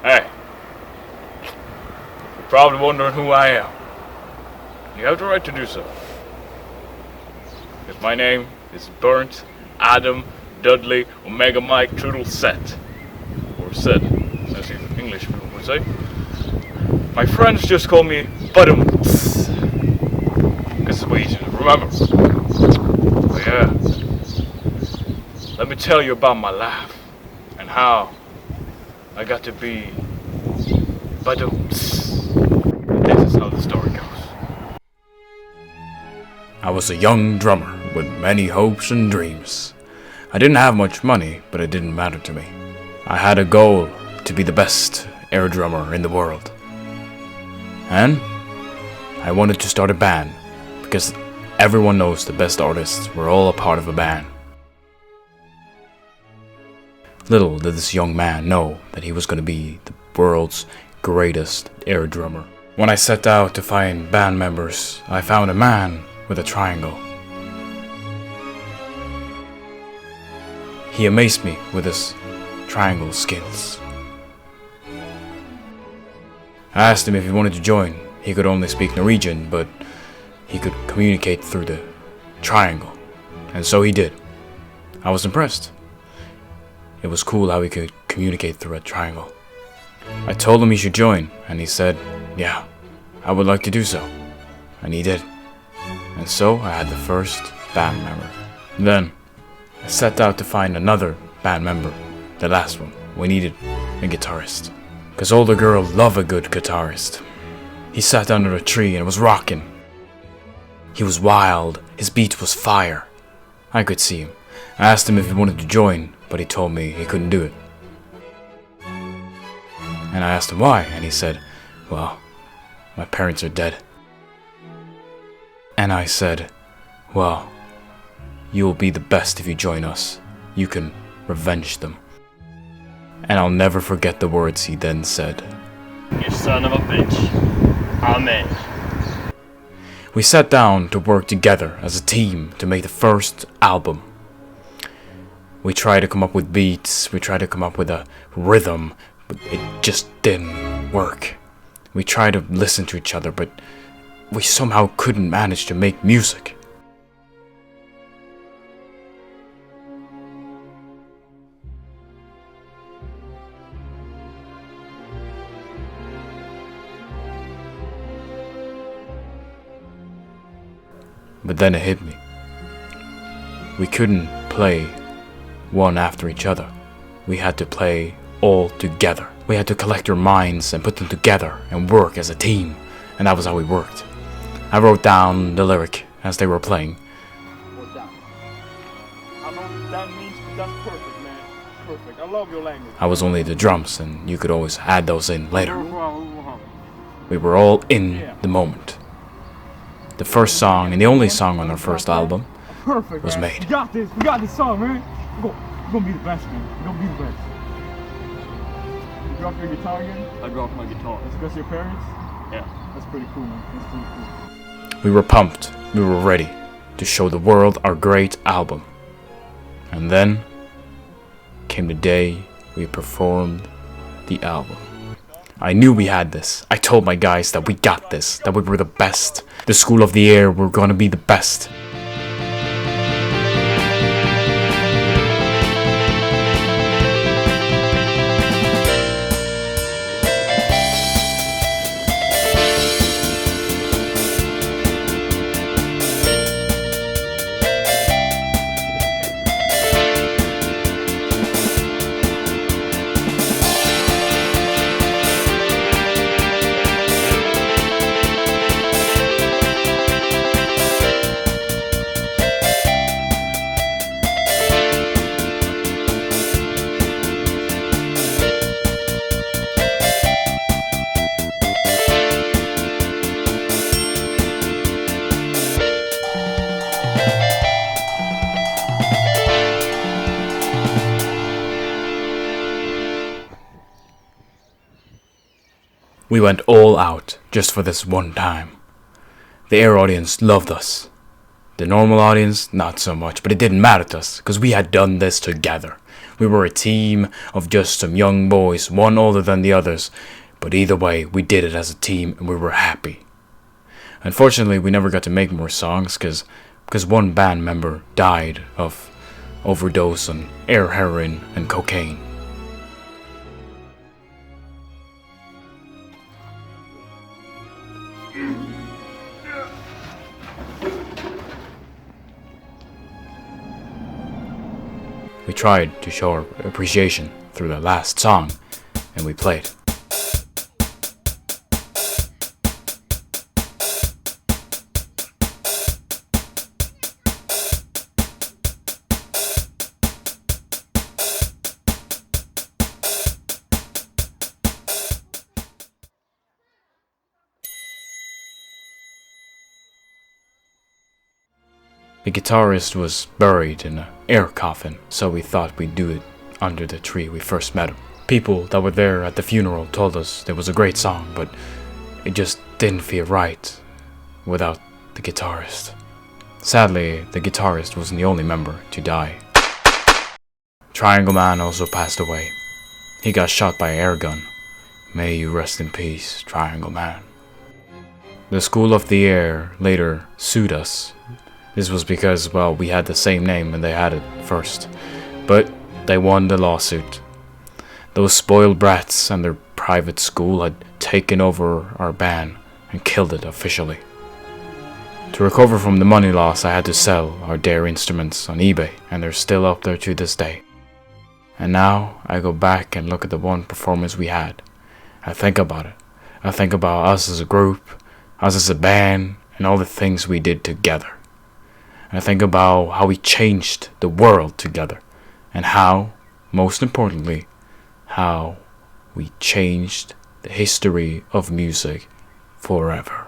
Hey, you're probably wondering who I am. You have the right to do so. If my name is Bernt, Adam, Dudley, Omega Mike, Trudel, Set. Or Set, as you English people would say. My friends just call me Budum. Because it's way easier to remember. But yeah, let me tell you about my life and how I got to be Budum. This is how the story goes. I was a young drummer with many hopes and dreams. I didn't have much money, but it didn't matter to me. I had a goal to be the best air drummer in the world. And I wanted to start a band, because everyone knows the best artists were all a part of a band. Little did this young man know that he was going to be the world's greatest air drummer. When I set out to find band members, I found a man with a triangle. He amazed me with his triangle skills. I asked him if he wanted to join. He could only speak Norwegian, but he could communicate through the triangle. And so he did. I was impressed. It was cool how he could communicate through a triangle. I told him he should join, and he said, yeah, I would like to do so. And he did. And so I had the first band member. Then I set out to find another band member. The last one. We needed a guitarist. Because older girls love a good guitarist. He sat under a tree and was rocking. He was wild. His beat was fire. I could see him. I asked him if he wanted to join, but he told me he couldn't do it. And I asked him why, and he said, well, my parents are dead. And I said, well, you'll be the best if you join us. You can revenge them. And I'll never forget the words he then said. You son of a bitch. Amen. We sat down to work together as a team to make the first album. We tried to come up with beats, we tried to come up with a rhythm, but it just didn't work. We tried to listen to each other, but we somehow couldn't manage to make music. But then it hit me. We couldn't play one after each other. We had to play all together. We had to collect our minds and put them together and work as a team. And that was how we worked. I wrote down the lyric as they were playing. What's that? I know what that means, but that's perfect, man. Perfect. I love your language. I was only the drums, and you could always add those in later. We were all in the moment. The first song, and the only song on our first album, perfect, was man. made. We got this. We got this song, man. We're gonna be the best, man. We're gonna be the best. You dropped your guitar again? I dropped my guitar. That's because your parents? Yeah. That's pretty cool, man. That's pretty cool. We were pumped. We were ready to show the world our great album. And then came the day we performed the album. I knew we had this. I told my guys that we got this, that we were the best. The School of the Air were gonna be the best. We went all out just for this one time. The air audience loved us. The normal audience, not so much, but it didn't matter to us, because we had done this together. We were a team of just some young boys, one older than the others, but either way, we did it as a team and we were happy. Unfortunately, we never got to make more songs because one band member died of overdose on air heroin and cocaine. We tried to show our appreciation through the last song, and we played. The guitarist was buried in an air coffin, so we thought we'd do it under the tree we first met him. People that were there at the funeral told us it was a great song, but it just didn't feel right without the guitarist. Sadly, the guitarist wasn't the only member to die. Triangle Man also passed away. He got shot by an air gun. May you rest in peace, Triangle Man. The School of the Air later sued us. This was because, well, we had the same name and they had it first. But they won the lawsuit. Those spoiled brats and their private school had taken over our band and killed it officially. To recover from the money loss, I had to sell our Dare instruments on eBay, and they're still up there to this day. And now I go back and look at the one performance we had. I think about it. I think about us as a group, us as a band, and all the things we did together. And I think about how we changed the world together, and how, most importantly, how we changed the history of music forever.